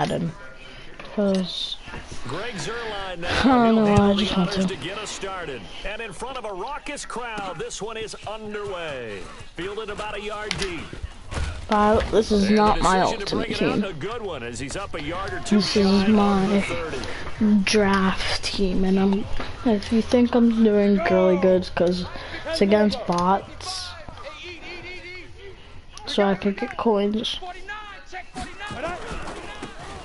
Madden. Cause Greg Zerline now. I don't know, I just want to get us started. And in front of a raucous crowd, this one is underway. Fielded about a yard deep. This is not my ultimate team. This is my draft team, and if you think I'm doing really good, because it's against bots, so I can get coins.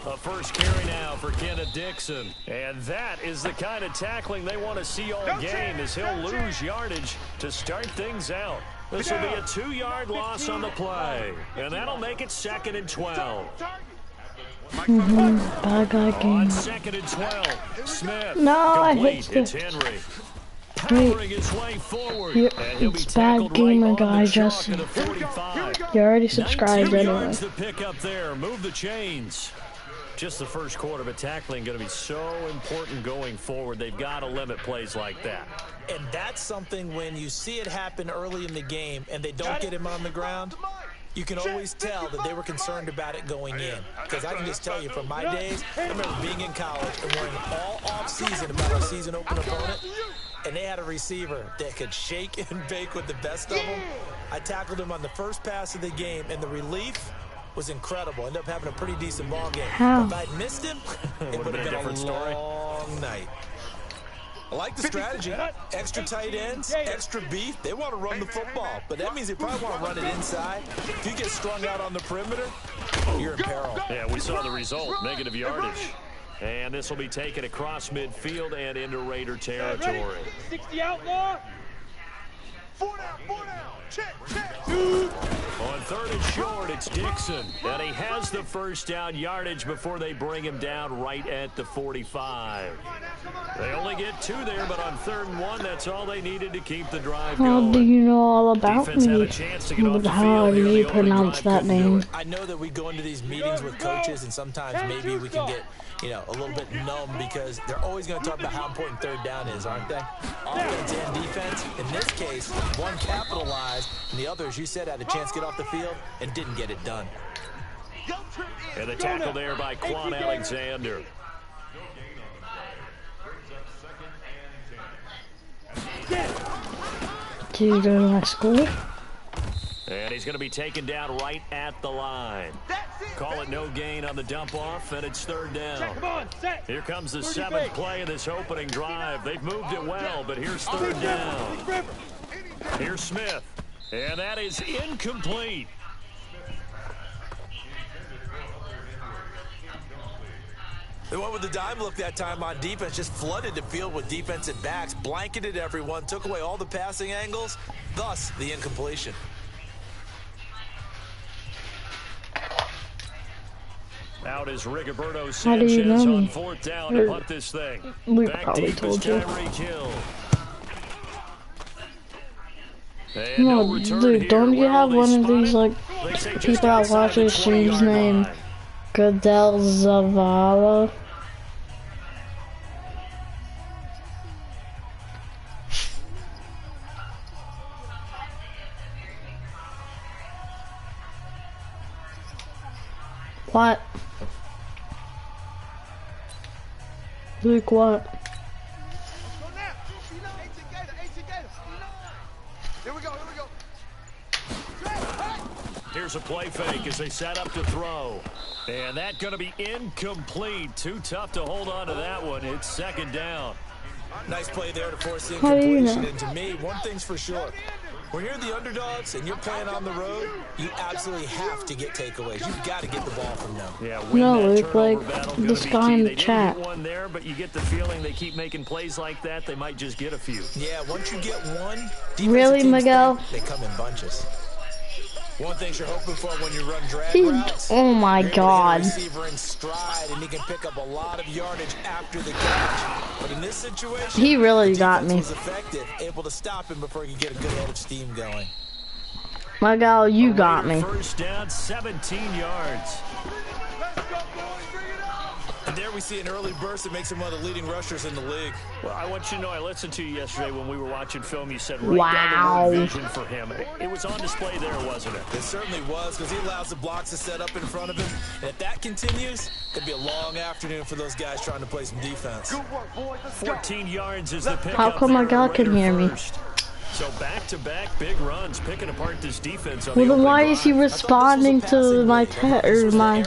A first carry now for Kenneth Dixon, and that is the kind of tackling they want to see all game, as he'll lose yardage to start things out. This will be a 2-yard loss on the play, and that'll make it 2nd and 12. Bad guy game. On 2nd and 12, Smith. No, I hit It's Henry. Powering his way forward, and he'll be it's bad gamer guy, Justin. You already subscribed anyway. The pick up there. Move the chains. Just the first quarter, but tackling going to be so important going forward. They've got to limit plays like that. And that's something when you see it happen early in the game and they don't get him on the ground, you can always tell that they were concerned about it going in. Because I can just tell you from my days, I remember being in college and worrying all off-season about our season opener opponent, and they had a receiver that could shake and bake with the best of them. I tackled him on the first pass of the game, and the relief was incredible. Ended up having a pretty decent ball game. If I'd missed him, it would have been a different long night. I like the strategy. Extra tight ends, extra beef. They want to run the football, but that means they probably want to run it inside. If you get strung out on the perimeter, you're in peril. Yeah, we saw the result, negative yardage. And this will be taken across midfield and into Raider territory. 60 outlaw. 4 down. Check. On 3rd and short, it's Dixon. And he has the first down yardage before they bring him down right at the 45. They only get 2 there, but on 3rd and 1, that's all they needed to keep the drive going. How do you know all about me? How do you pronounce that name? I know that we go into these meetings with coaches, and sometimes maybe we can get, a little bit numb because they're always going to talk about how important 3rd down is, aren't they? Offense and defense. In this case, one capitalized, and the other, as you said, had a chance to get off the field and didn't get it done. And the tackle there by Quan Alexander. Do you go to my school? And he's going to be taken down right at the line. Call it no gain on the dump off, and it's 3rd down. Here comes the 7th play of this opening drive. They've moved it well, but here's 3rd down. Here's Smith, and that is incomplete. They went with the dime look that time on defense, just flooded the field with defensive backs, blanketed everyone, took away all the passing angles, thus the incompletion. Out is Rigoberto Sanchez on 4th down to punt this thing. We Back probably deep told is you. Tyreek Hill. No, dude, don't you have one of these, people that watches streams named Goodell Zavala? What? Luke, what? Here we go. Here's a play fake as they set up to throw. And that's going to be incomplete. Too tough to hold on to that one. It's 2nd down. Nice play there to force the incompletion. And to me, one thing's for sure. When you're the underdogs and you're playing on the road, you absolutely have to get takeaways. You've got to get the ball from them. Yeah, no, Luke, like this guy in the chat. One there, but you get the feeling they keep making plays like that, they might just get a few. Yeah, once you get one, really, Miguel? They come in bunches. One thing you're hoping for when you run drag routes, oh my God. Receiver in stride, and he can pick up a lot of yardage after the catch. But in this situation, he really got me. Was effective, able to stop him before he could get a good head of steam going. Miguel, you got me. First down, 17 yards. And there we we see an early burst that makes him one of the leading rushers in the league. Well, I want you to know, I listened to you yesterday when we were watching film. You said Wow. vision for him. It was on display there, wasn't it? It certainly was, because he allows the blocks to set up in front of him. And if that continues, it'll be a long afternoon for those guys trying to play some defense. Good work, boys. Let's 14 yards is the pickup. How come my there, God can hear me? first. So back-to-back big runs, picking apart this defense. On Well, the then why opening is he drive. responding to my my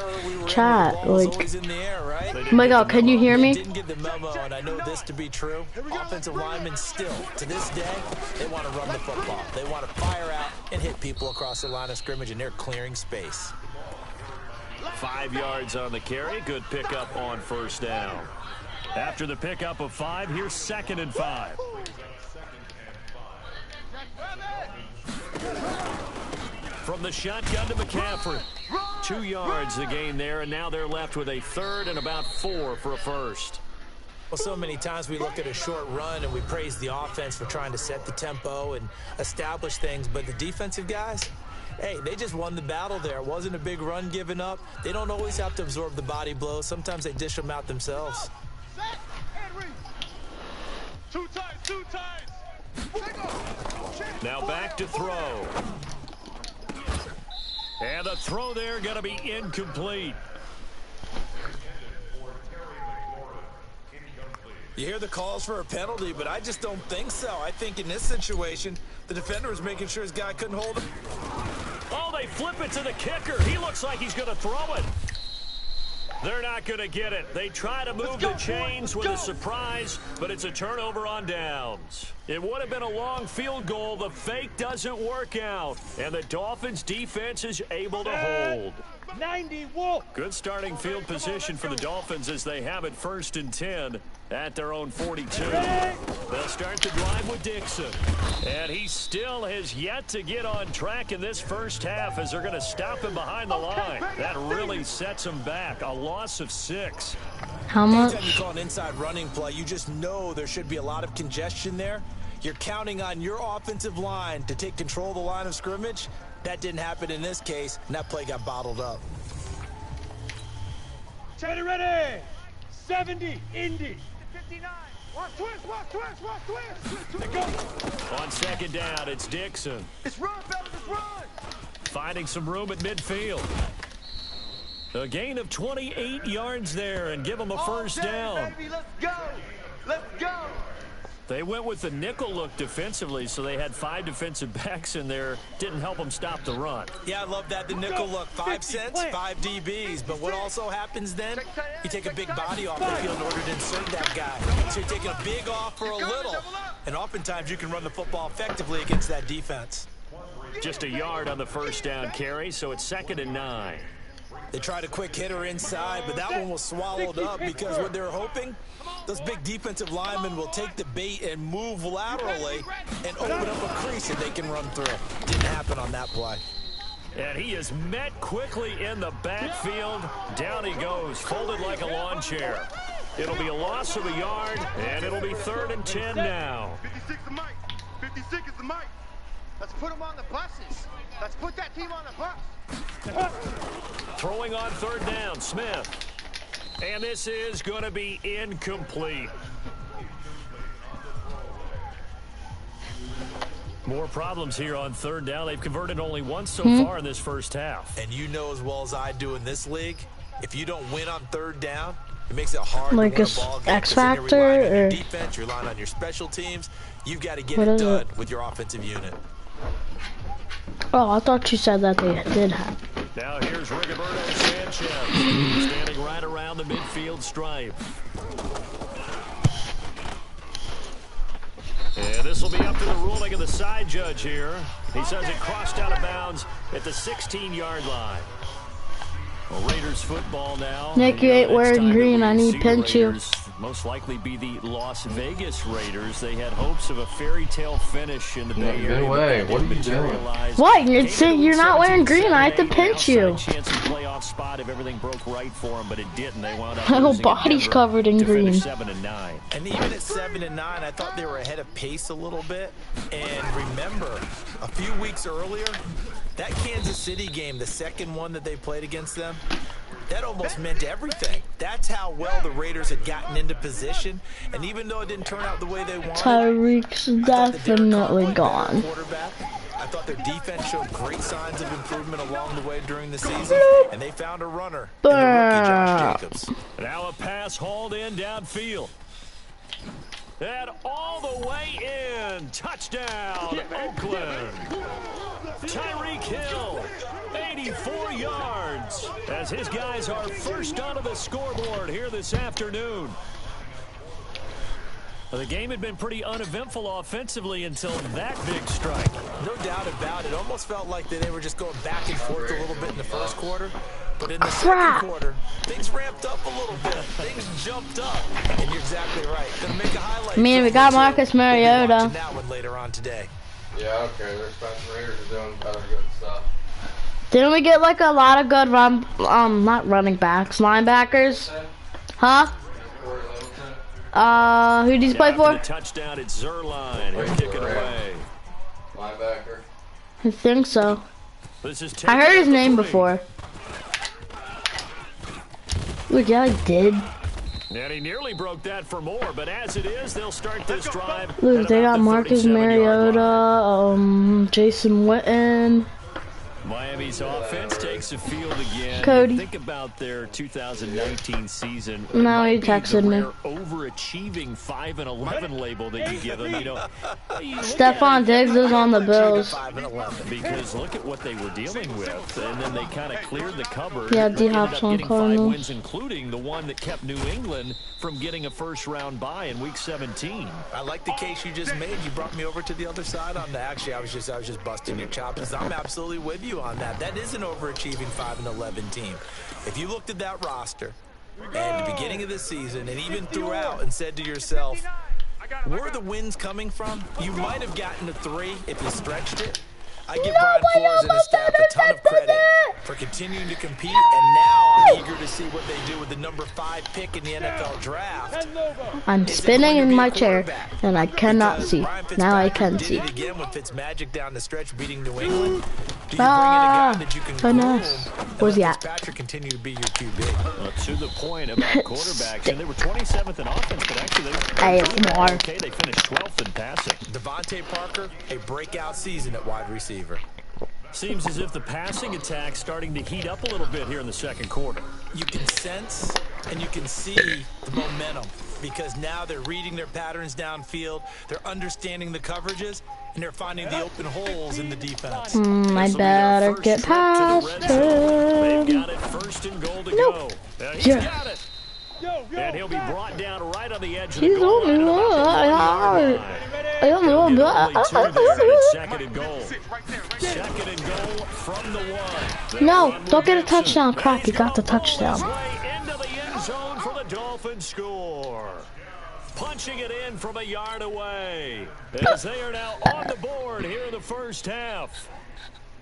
chat? Like, oh my God, can you hear me? Didn't get the memo, and I know this to be true. Offensive linemen still, to this day, they want to run the football. They want to fire out and hit people across the line of scrimmage, and they're clearing space. 5 yards on the carry. Good pickup on first down. After the pickup of 5, here's 2nd and 5. From the shotgun to McCaffrey. 2 yards the gain there, and now they're left with a 3rd and about 4 for a first. Well, so many times we look at a short run and we praise the offense for trying to set the tempo and establish things, but the defensive guys, hey, they just won the battle there. It wasn't a big run given up. They don't always have to absorb the body blows. Sometimes they dish them out themselves. Two times. Now back to throw. And the throw there going to be incomplete. You hear the calls for a penalty, but I just don't think so. I think in this situation, the defender was making sure his guy couldn't hold him. Oh, they flip it to the kicker. He looks like he's going to throw it. They're not going to get it. They try to move the chains with a surprise, but it's a turnover on downs. It would have been a long field goal. The fake doesn't work out, and the Dolphins' defense is able to hold. 90, Wolf. Good starting field position for the Dolphins as they have it 1st and 10 at their own 42. They'll start the drive with Dixon. And he still has yet to get on track in this first half as they're going to stop him behind the line. That really sets him back. A loss of 6. How much? Anytime you call an inside running play, you just know there should be a lot of congestion there. You're counting on your offensive line to take control of the line of scrimmage. That didn't happen in this case, and that play got bottled up. Ready. 70, Indy. 59. Watch twist. They go. On 2nd down, it's Dixon. It's run, fellas, it's run. Finding some room at midfield. A gain of 28 yards there and give them a first down. Baby, let's go. They went with the nickel look defensively, so they had 5 defensive backs in there. Didn't help them stop the run. Yeah, I love that. The nickel look, 5 cents, 5 DBs. But what also happens then, you take a big body off the field in order to insert that guy. So you're taking a big off for a little. And oftentimes you can run the football effectively against that defense. Just a yard on the first down carry, so it's 2nd and 9. They tried a quick hitter inside, but that one was swallowed up because what they're hoping, those big defensive linemen will take the bait and move laterally and open up a crease that they can run through. Didn't happen on that play. And he is met quickly in the backfield. Down he goes, folded like a lawn chair. It'll be a loss of a yard, and it'll be 3rd and 10 now. 56 the mic. 56 is the mic. Let's put them on the buses. Let's put that team on the bus. Throwing on 3rd down, Smith. And this is going to be incomplete. More problems here on 3rd down. They've converted only once so far in this first half. And you know as well as I do in this league, if you don't win on 3rd down, it makes it hard Like to a win a ball game. X 'Cause then factor, you're relying on your or- defense, you're relying on your special teams. You've got to get What it is done it? with your offensive unit. Oh, I thought you said that they did have. Now here's Rigoberto Sanchez standing right around the midfield stripe. And this will be up to the ruling of the side judge here. He says it crossed out of bounds at the 16-yard line. Well, Raiders football now. Nick, you ain't wearing green. I need to pinch you. Most likely be the Las Vegas Raiders. They had hopes of a fairy tale finish in the Bay Area. No way. What are you doing? What? You're not wearing green. I have to pinch you. Chance of playoff spot if everything broke right for them, but it didn't. They wound up My whole losing body's Denver covered in to green. finish 7 and 9. And even at 7 and 9, I thought they were ahead of pace a little bit. And remember, a few weeks earlier, that Kansas City game, the second one that they played against them, that almost meant everything. That's how well the Raiders had gotten into position. And even though it didn't turn out the way they wanted, Tyreek's definitely gone. I thought their defense showed great signs of improvement along the way during the season, and they found a runner in the rookie Josh Jacobs. Now a pass hauled in downfield. And all the way in. Touchdown, Oakland. Tyreek Hill, 84 yards, as his guys are first onto the scoreboard here this afternoon. Well, the game had been pretty uneventful offensively until that big strike. No doubt about it. Almost felt like they were just going back and forth a little bit in the first quarter. But in the second quarter, things ramped up a little bit. Things jumped up. And you're exactly right. Gonna make a highlight. I mean, we got Marcus Mariota. That one later on today. Yeah, okay. Their Spencer Raiders are doing other good stuff. Didn't we get like a lot of good not running backs, linebackers? Huh? Who did he play for? Touchdown at Zerline. He'll kick it away. Linebacker. I think so. This is I heard his name before. Look, yeah, I did. And he nearly broke that for more, but as it is, they'll start this drive. Look, they got Marcus Mariota, Jason Witten. Miami's offense takes the field again. Cody. Think about their 2019 season. No, he texted me. Overachieving 5-11 label that you give them. You know, Stephon Diggs is on the Bills. Because look at what they were dealing with, and then they kind of cleared the cupboard. Yeah, D D-Hop's on 5 Cardinals. wins, including the one that kept New England from getting a first-round bye in Week 17. I like the case you just made. You brought me over to the other side on that. Actually, I was just busting your chops. I'm absolutely with you on that. That is an overachieving 5-11 team. If you looked at that roster at the beginning of the season and even throughout and said to yourself, where are the wins coming from? You might have gotten to 3 if you stretched it. I give Brian Flores and his staff a ton of credit for continuing to compete, and now I'm eager to see what they do with the number 5 pick in the NFL draft. I'm spinning in my chair, and I cannot see. Now I can see. Did it again with Fitzmagic down the stretch beating New England. Do you bring in a guy that you can groom? Where's he at? Patrick continue to be your QB. Well, to the point about quarterbacks, and they were 27th in offense, but actually okay, they finished 12th in passing. Devontae Parker, a breakout season at wide receiver. Seems as if the passing attack's starting to heat up a little bit here in the second quarter. You can sense and you can see the momentum because now they're reading their patterns downfield, they're understanding the coverages, and they're finding the open holes in the defense. I better get past They've him. got it first and goal to go. He's got it. And he'll be brought down right on the edge of the goal line. Second and goal. Second and goal from the 1. No, don't get a touchdown. Crap, you got the touchdown. Into the end zone for the Dolphins score. Punching it in from a yard away. As they are now on the board here in the first half.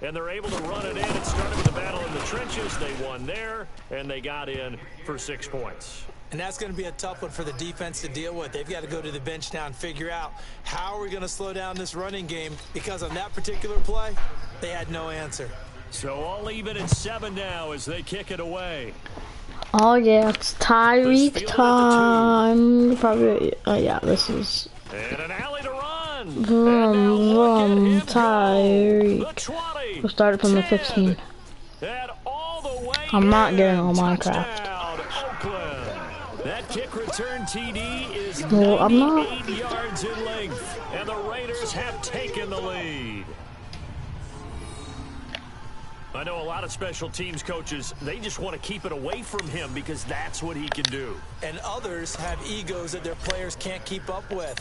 And they're able to run it in. It started with a battle in the trenches. They won there, and they got in for 6 points. And that's going to be a tough one for the defense to deal with. They've got to go to the bench now and figure out how are we going to slow down this running game, because on that particular play, they had no answer. So all even at 7 now as they kick it away. Oh yeah, it's Tyreek time. Probably. Oh yeah, this is. And an alley to run. Vroom, Tyreek. We'll start it from the 15. I'm not getting on Minecraft. That kick return TD is No, I'm not. 98 yards in length, and the Raiders have taken the lead. I know a lot of special teams coaches, they just want to keep it away from him because that's what he can do. And others have egos that their players can't keep up with.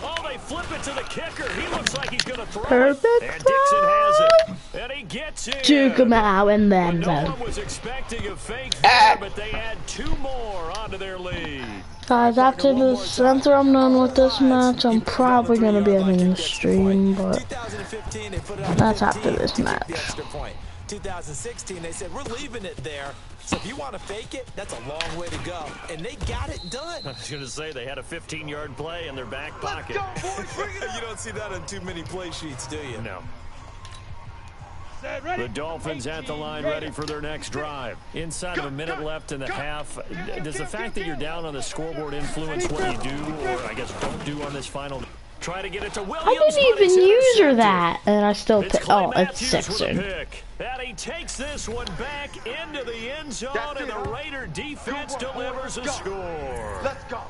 Oh, they flip it to the kicker. He looks like he's going to throw Perfect it. And Dixon has it. And he gets it. Juke him out and then No one was expecting a fake there, but they add 2 more onto their lead. Guys, after this, after I'm done with this match, I'm probably gonna be ending the stream, but that's after this match. 2016, they said, we're leaving it there. So if you want to fake it, that's a long way to go. And they got it done. I was going to say, they had a 15-yard play in their back pocket. You don't see that on too many play sheets, do you? No. The Dolphins at the line ready for their next drive. Inside of a minute left in the half, does the fact that you're down on the scoreboard influence what you do, or I guess don't do on this final? Try to get it to Williams. I didn't even use her that, and I still pick. Oh, it's Sixer. And he takes this one back into the end zone, and the Raider defense delivers a score. Let's go.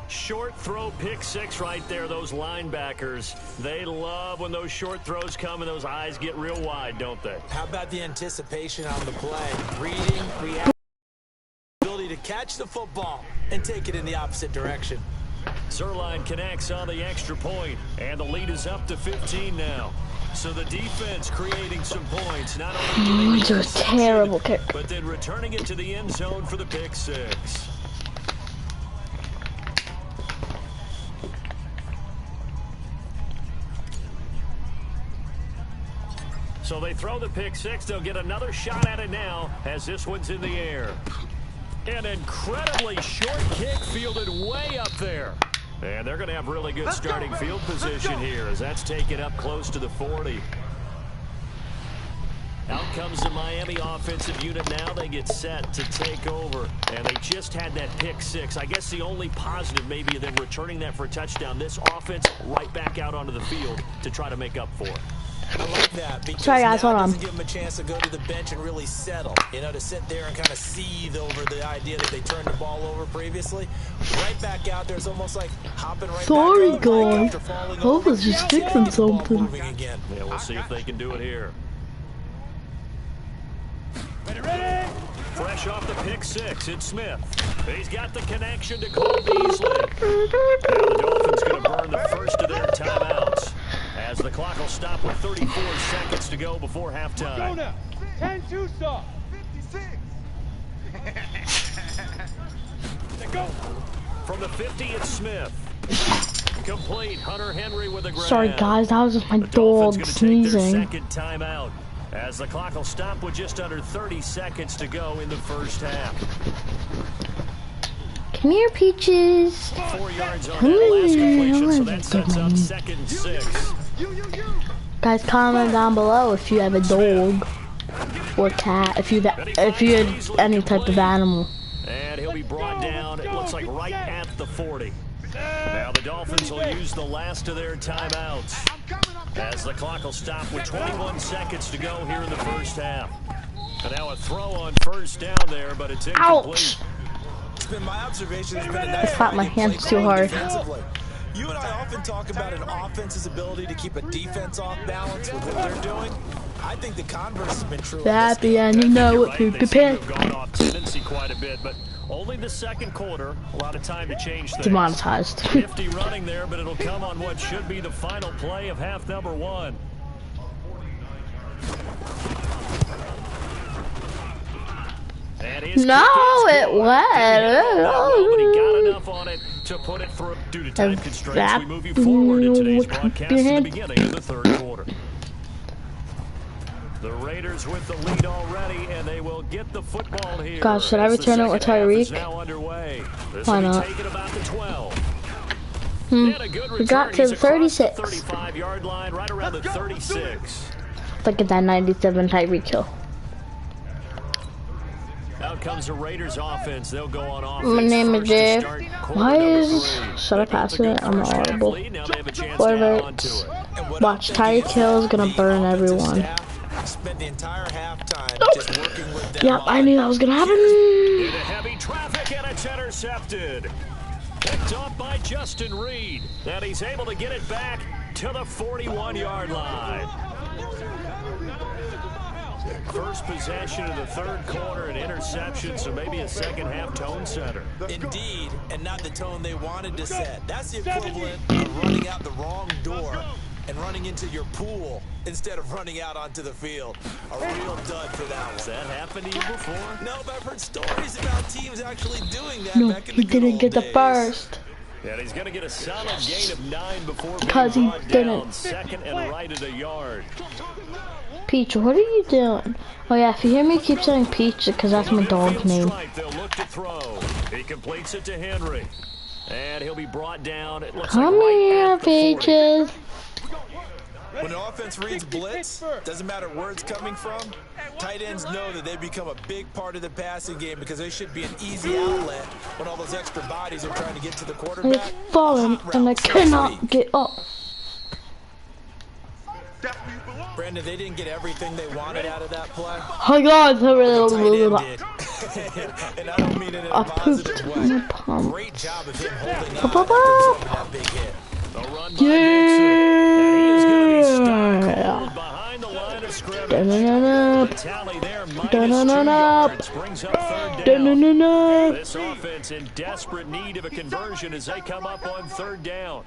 Short throw pick six right there. Those linebackers, they love when those short throws come and those eyes get real wide, don't they? How about the anticipation on the play? Reading, reacting, ability to catch the football and take it in the opposite direction. Zerline connects on the extra point, and the lead is up to 15 now. So the defense creating some points, not only It's a terrible kick, but then returning it to the end zone for the pick six. So they throw the pick six. They'll get another shot at it now as this one's in the air. An incredibly short kick fielded way up there. And they're going to have really good starting field position here as that's taken up close to the 40. Out comes the Miami offensive unit now. They get set to take over. And they just had that pick six. I guess the only positive maybe of them returning that for a touchdown. This offense right back out onto the field to try to make up for it. I like that because sorry guys, hold on. doesn't give them a chance to go to the bench and really settle. You know, to sit there and kind of seethe over the idea that they turned the ball over previously. Right back out there, it's almost like hopping right sorry back on guys, I was just fixing something. Again. Yeah, we'll see if they can do it here. Ready? Fresh off the pick six, it's Smith. He's got the connection to Cole Beasley. Now the Dolphins going to burn the first of their timeouts as the clock will stop with 34 seconds to go before halftime. Go now. 10-2 stop. 56. Go. From the 50, it's Smith. Complete. Hunter Henry with a grab. Sorry guys, that was just my The Dolphins dog gonna sneezing. take their second timeout as the clock will stop with just under 30 seconds to go in the first half. Come here, Peaches. 4 yards on Come that last here. completion, so that sets up second and 6. Guys, comment down below if you have a dog or cat, if you had any type of animal. And he'll be brought down, it looks like right at the 40. Now the Dolphins will use the last of their timeouts as the clock will stop with 21 seconds to go here in the first half. And now a throw on first down there, but it's incomplete. Ouch! It's been my observation. It's been a nice Clap my hands too hard. You and I often talk about an offense's ability to keep a defense off balance with what they're doing. I think the converse has been true. At the end, you know what to They seem to have pick. gone off tendency quite a bit, but only the second quarter. A lot of time to change things. Demonetized. Nifty running there, but it'll come on what should be the final play of half number 1. And his No, kick is it good. went. Nobody got enough on it to put it through. Due to time constraints, we move you forward in today's broadcast to the beginning of the third quarter. The Raiders with the lead already, and they will get the football here. Gosh, should I as the return it with second half is Tyreek? now underway. This Why will be not? taken about the 12. And a good We got return. to He's the across 36. 35-yard line, right around the 36. Look at that 97 Tyreek kill. Out comes the Raiders offense. They'll go on offense. My name is first to Dave. start quarter Why number is... 3. Should I pass it? I'm not audible. Now they have a chance to Whatever. add on to it. Watch, Tyreek Hill is gonna burn everyone. Spent the entire halftime just working with them. Yep, I knew that was gonna happen. Into heavy traffic, and it's intercepted. Picked off by Justin Reed. And he's able to get it back to the 41-yard line. First possession of the third quarter, an interception, so maybe a second half tone setter. Indeed, and not the tone they wanted to set. That's the equivalent of running out the wrong door and running into your pool instead of running out onto the field. A real dud for that one. Has that happened to you before? No, but I've heard stories about teams actually doing that No, back in the he good didn't old get the days. first. And he's going to get a solid gain of 9 before Because being he brought didn't. down second and right at a yard. Peach, what are you doing? Oh yeah, if you hear me keep saying Peach, because that's my dog's Midfield name. stripe, they'll look to throw. He completes it to Henry. And he'll be brought down. It looks Come like right here, at the 40. Peaches. When an offense reads blitz, doesn't matter where it's coming from, tight ends know that they become a big part of the passing game because they should be an easy outlet when all those extra bodies are trying to get to the quarterback. I've fallen and I cannot get up. Brandon, they didn't get everything they wanted out of that play. Oh God, Tight end did. And I don't mean it in a positive way. Great job of him holding up after absorbing that big hit. A run by Dixon. And he is going to be stuck behind the line of scrimmage. The tally there, -2 yards, brings up third down. This offense in desperate need of a conversion as they come up on third down.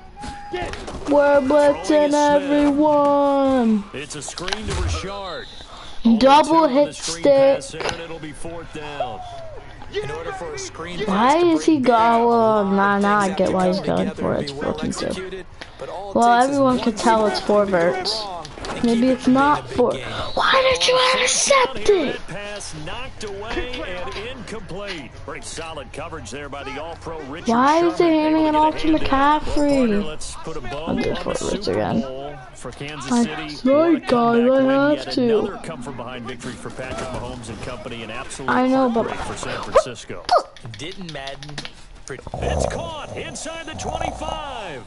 We're blitzing everyone. It's a screen to Richard. Double hit stick. It'll be fourth down. In order for a screen Why is he going? Nah, I get why he's going for it. It's 14-2. Well, everyone can tell it's 4 verts. Maybe it's not 4. Why did you intercept it? Pass knocked away and incomplete. Pretty solid coverage there by the All-Pro Richard. Why is he handing it off to McCaffrey? Let's put a bow I'll do it on for the Rich Super again. Bowl for Kansas City. Sorry, guys, I have to. Another come-from-behind victory for Patrick Mahomes and company, and absolute I know, but heartbreak for San Francisco. Didn't Madden. It's caught inside the 25.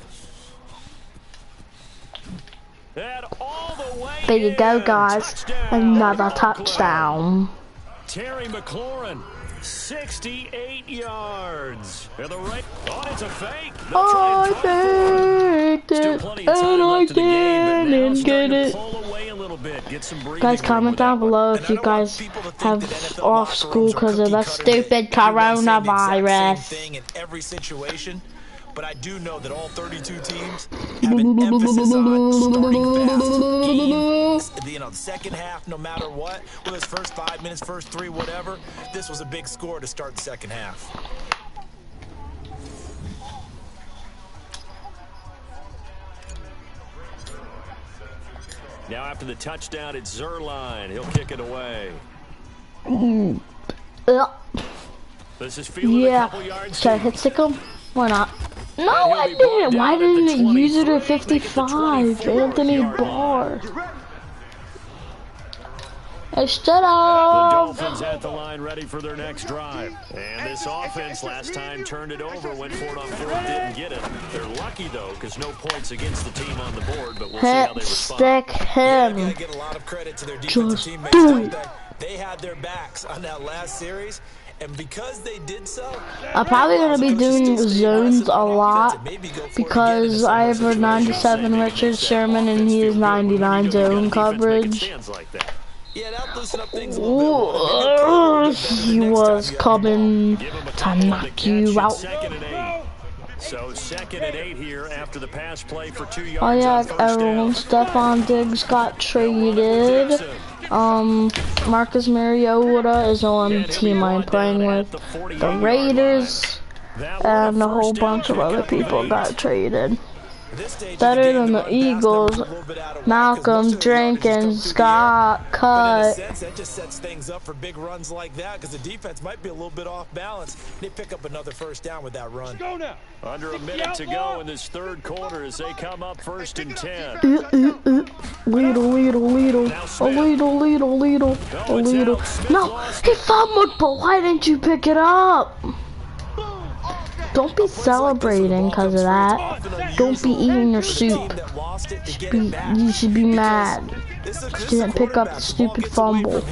And all the way there you go, in. guys. Touchdown. Another touchdown. Terry McLaurin, 68 yards. And the right, it's a fake. I faked it, and I didn't get it. Guys, comment down below if you guys have off school because of that stupid coronavirus. In every situation. But I do know that all 32 teams have an emphasis on starting fast. The second half, no matter what, whether it's first 5 minutes, first 3, whatever, this was a big score to start the second half. Now after the touchdown, it's Zerline. He'll kick it away. This is fielded a couple yards. Should I hit stick him? Why not? No, I didn't. Why didn't it use it at 55? Anthony Barr. I stood The up. Dolphins at the line ready for their next drive. And this offense last time turned it over, went for it on fourth, didn't get it. They're lucky, though, because no points against the team on the board, but we'll see how they respond. Stick him. Gotta get a lot of credit to their defensive teammates. They had their backs on that last series. And because they did so, I'm probably going to be doing zones a lot because I have a 97 Richard Sherman and he is 99 zone coverage. Ooh, he was coming to knock you out. So 2nd and 8 here after the pass play for 2 yards. Oh yeah, everyone. Stephon Diggs got traded. Marcus Mariota is on the team I'm playing with. The Raiders and a whole bunch of other people got traded. Better than the Eagles. Malcolm Jenkins got cut. That just sets things up for big runs like that because the defense might be a little bit off balance. They pick up another first down with that run. Go now. Under a minute to go in this third quarter as they come up 1st and 10. Little. No, he fumbled, but why didn't you pick it up? Don't be celebrating because of that. Don't be eating your soup. You should be mad. You didn't pick up the stupid fumble.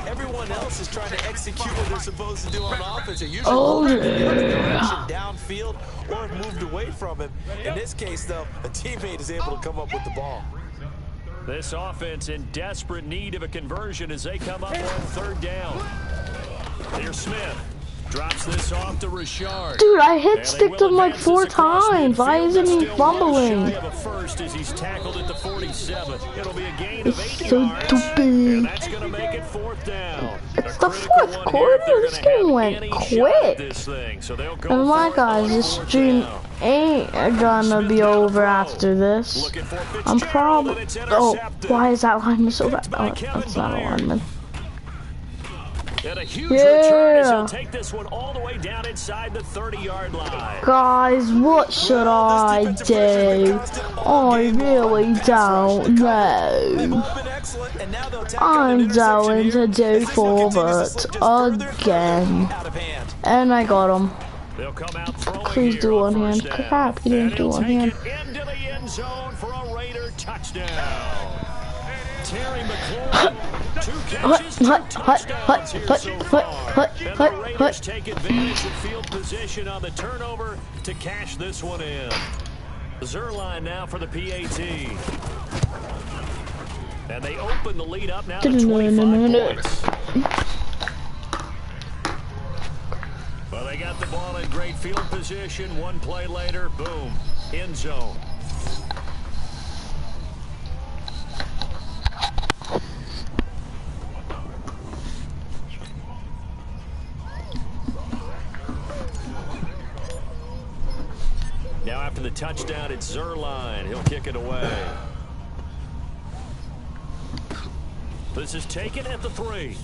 Everyone else is trying to execute what they're supposed to do on offense. Oh yeah. Downfield or moved away from him. In this case, though, a teammate is able to come up with the ball. This offense in desperate need of a conversion as they come up on 3rd down. Here's Smith. Drops this off to Richard. Dude, I hit sticked him like 4 times. Why isn't he fumbling? He's tackled at the 47. It'll be a gain of 8 So yards. stupid. And that's going to make it 4th down. It's the 4th quarter. This game went quick. And my guys, this stream ain't gonna be over after this. I'm probably. Oh, why is that lineman so bad? Oh, that's not a lineman. a huge return as he'll take this one all the way down inside the 30-yard line. Guys, what should I do? I really don't know. I'm going to do forward again. And I got him. Please do one hand. Crap, he didn't do one hand. Into the end zone for a Raider touchdown. Terry McLaurin, 2 catches, 2 touchdowns here so far. And the Raiders take advantage of field position on the turnover to cash this one in. Zerline now for the PAT. And they open the lead up now to 25 points. Well, they got the ball in great field position. One play later, boom, end zone. Now after the touchdown, it's Zerline. He'll kick it away. This is taken at the 3.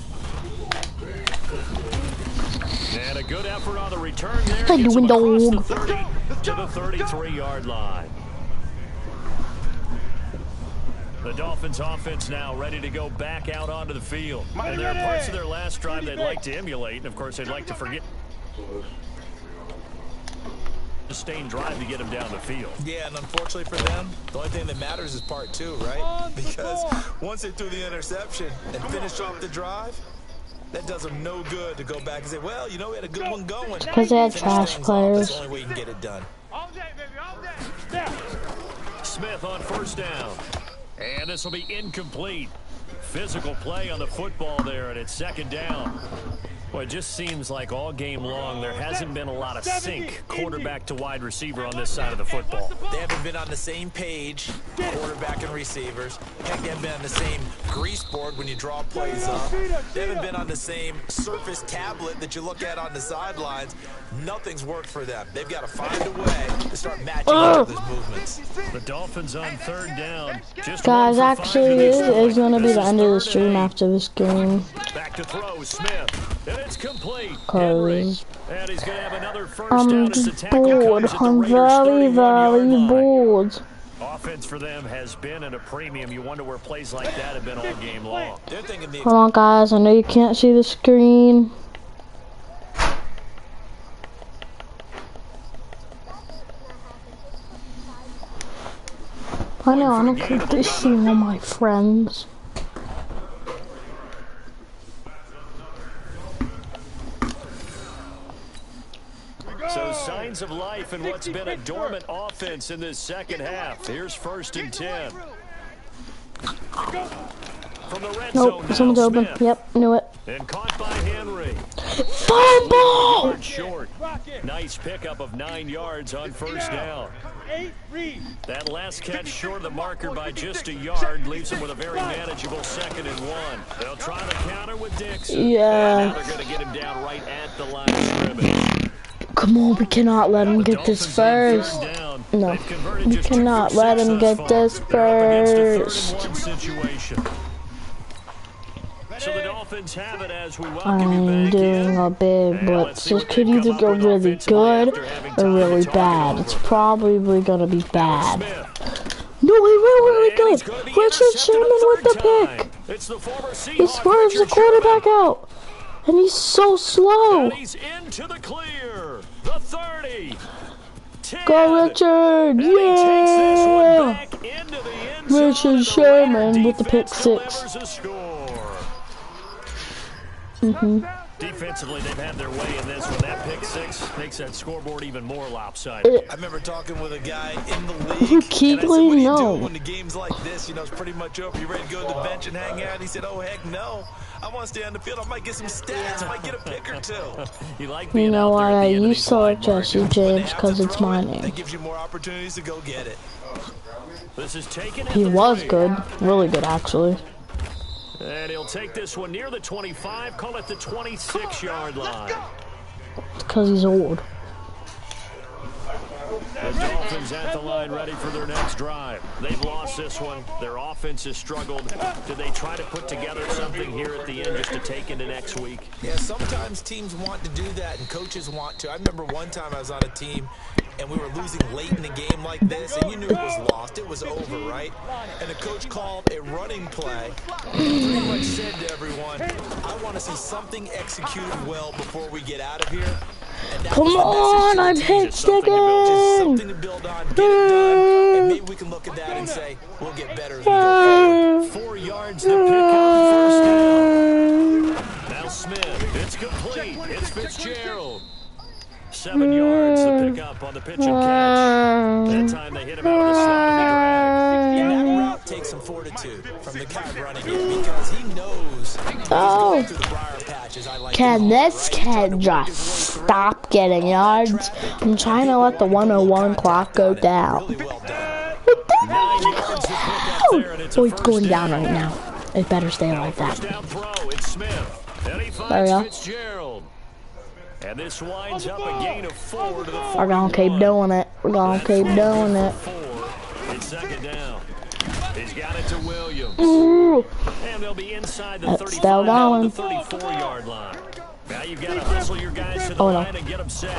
And a good effort on the return there. Gets him across the 30 to the 33-yard line. The Dolphins offense now ready to go back out onto the field. And there are parts of their last drive they'd like to emulate. And, of course, they'd like to forget. Sustained drive to get him down the field. Yeah, and unfortunately for them, the only thing that matters is part 2, right? Because once they threw the interception and finished off the drive, that does them no good to go back and say, well, you know, we had a good one going. Because they had trash players. That's the only way you can get it done. All day, baby, all day. Smith on first down. And this will be incomplete. Physical play on the football there, and it's second down. Well, it just seems like all game long there hasn't been a lot of sync quarterback to wide receiver on this side of the football. They haven't been on the same page, quarterback and receivers. Heck, they haven't been on the same grease board when you draw plays up. They haven't been on the same surface tablet that you look at on the sidelines. Nothing's worked for them. They've got to find a way to start matching up those movements. The Dolphins on third down. Guys, actually, it is going to be the end of the stream after this game. Back to throw, Smith. And it's complete. Cause and he's gonna have another first down as the tackle bored. comes at the I'm Raiders' very bored. Offense for them has been at a premium. You wonder where plays like that have been all game long. They're thinking the Hold on, guys. I know you can't see the screen. I know. I don't think they see all my friends. So signs of life in what's been a dormant offense in this second half. Here's 1st and 10. From the red zone now, Someone's open. Smith. Yep, knew it. And caught by Henry. Fumble! Short. Nice pickup of 9 yards on first down. That last catch short of the marker by just a yard leaves him with a very manageable 2nd and 1. They'll try the counter with Dixon. Yeah. Now they're going to get him down right at the line of scrimmage. Come on, we cannot let him get this first. No, we cannot let him get this first. So the Dolphins have it as we welcome you I'm back doing in. a big blitz. This could either go really good or really bad. It's probably gonna be bad. No, he went really good. Richard Sherman with the pick. He swerves the quarterback out. And he's so slow. And he's into the clear. The 30. 10. Go Richard. Yeah. Richard Sherman with the pick 6. Defensively, they've had their way in this one. That pick 6 makes that scoreboard even more lopsided. I remember talking with a guy in the league. Keep and I said, what do you do no. when the game's like this? You know, it's pretty much over. You ready to go to the bench and hang out? He said, oh, heck no. I want to stay on the field. I might get some stats. I might get a pick or 2. You know why I used to like Jesse James? Because it's my name. That gives you more opportunities to go get it. This is taken He was good. Really good, actually. And he'll take this one near the 25, call it the 26-yard line. Because he's old. The Dolphins at the line ready for their next drive. They've lost this one. Their offense has struggled. Do they try to put together something here at the end just to take into next week? Yeah, sometimes teams want to do that and coaches want to. I remember one time I was on a team and we were losing late in the game like this, and you knew it was lost. It was over, right? And the coach called a running play and pretty much said to everyone, I want to see something executed well before we get out of here. Come on, I'm hit sticking. Just something to build on, get it done, and maybe we can look at that and say, we'll get better as we go forward. 4 yards to pick up, first down. Now Smith, it's complete. It's Fitzgerald. 7 yards to pick up on the pitch and catch. That time they hit him out of the slot and the drag. And that route takes some fortitude from the guy running it because he knows Oh. through the briar patches. I like Can this kid just stop getting yards? I'm trying to let the 101 clock go down. really well done. Oh, it's going down right now. It better stay like that. First down throw, it's Smith. And he There we finds go. Fitzgerald. And this winds up a gain of 4 to the 41. We're gonna keep doing it. We're gonna keep doing it. 4. It's second down. He's got it to Williams. Ooh. And they'll be inside the That's 35 still down going. to the 34-yard line. Now you've got to hustle your guys to the Oh, no. line and get them set.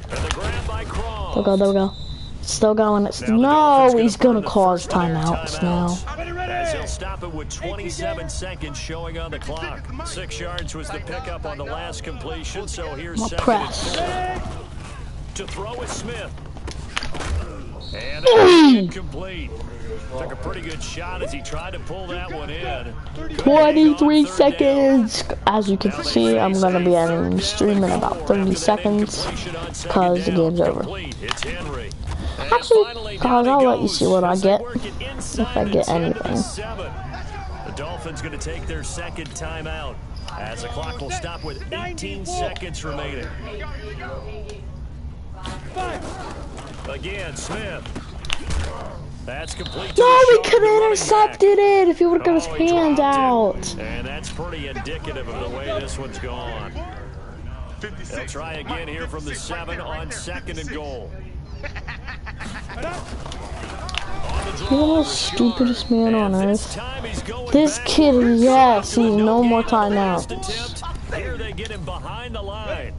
And the grab by Cross. There we go, there we go. Still going. It's, no, he's gonna cause timeouts now. As he'll stop it with 27 seconds showing on the clock. 6 yards was the pickup on the last completion, so here's What second press? and 4. To throw is Smith. And it's incomplete. Took a pretty good shot as he tried to pull that one in. 23 seconds. As you can see, I'm gonna be ending the stream in about 30 seconds because the game's over. It's Henry. Actually, guys, I'll let you see what I get if I get anything. The Dolphins going to take their second timeout as the clock will stop with 18 seconds remaining. Again, Smith. That's complete. No, we could have intercepted it if he would have got his hands out. And that's pretty indicative of the way this one's gone. They'll try again here from the 7 on second and goal. He's the most stupidest man on earth. This kid, yes, he's no more timeouts. Here they get him behind the line.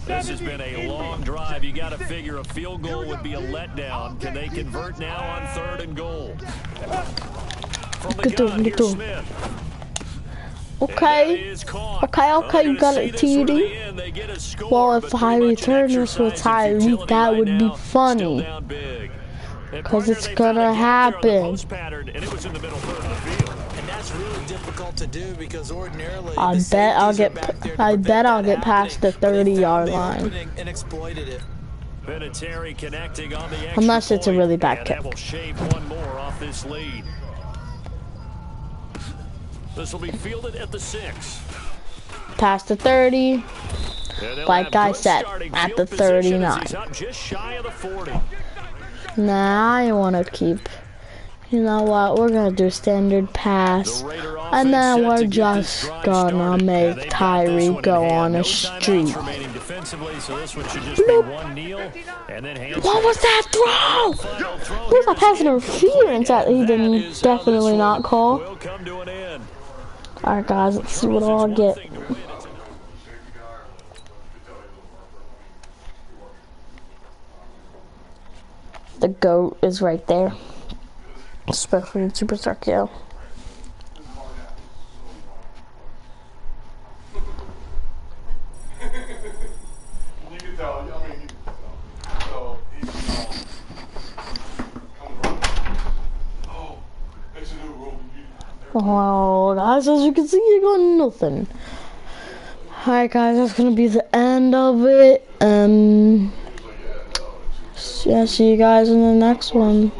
This has been a long drive. You got to figure a field goal would be a letdown. Can they convert now on 3rd and goal? From the gun, here's Smith. Okay, you got it, TD. Well, if I return this with Tyreek, that would be funny. Because it's gonna happen. And that's really difficult to do because ordinarily I bet I'll get past the 30-yard line. and exploited it. Unless it's a really bad kick. That will shave one more off this lead. This will be fielded at the 6. Past the 30. Like I said, at the 39. Just shy of the 40. Nah, I want to keep. You know what? We're gonna do standard pass, and then we're just gonna make Tyreek go on a streak. What was that throw? Where's that pass interference that he didn't definitely not call? Alright guys, let's see what I'll get. The GOAT is right there. Especially in Superstar KO. Oh, guys, as you can see, you got nothing. Alright, guys, that's gonna be the end of it. Yeah, see you guys in the next one.